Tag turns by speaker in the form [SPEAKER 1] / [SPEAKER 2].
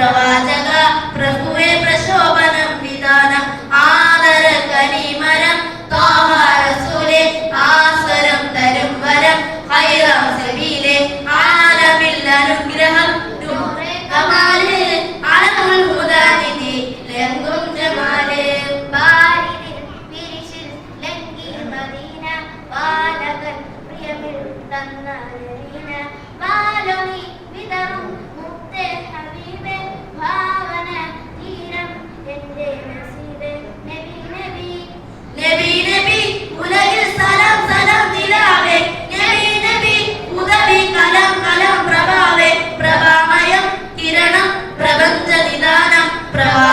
[SPEAKER 1] പ്രവാചക പ്രഭുവേ പ്രശോഭനം വിധാനം ആദര കനിമരം ത്വാഹ റസൂലേ ആസ്വരം തരും വരം ഖൈറം സബീലേ ആലമിൽ അനുഗ്രഹം നൂറേ കമാലേ അലമുൽ ഹുദാനിധി ലംഘും ജമാലേ ബാരിദിൽ പിരിശിൽ ലംഘി മദീന ബാലകൻ പ്രിയമിൽ തന്നരീന ബാലമി വിതറും മുക്തേ ഹബീബേ ഭാവന തീരം എന്റെ നസീബേ നബി നബി നബി നബി ഉലകിൽ സലാം സലാം നിലാവേ നബി നബി ഉദവി കലം കലം പ്രഭാവേ പ്രഭാമയം കിരണം പ്രപഞ്ച നിദാനം പ്രഭാ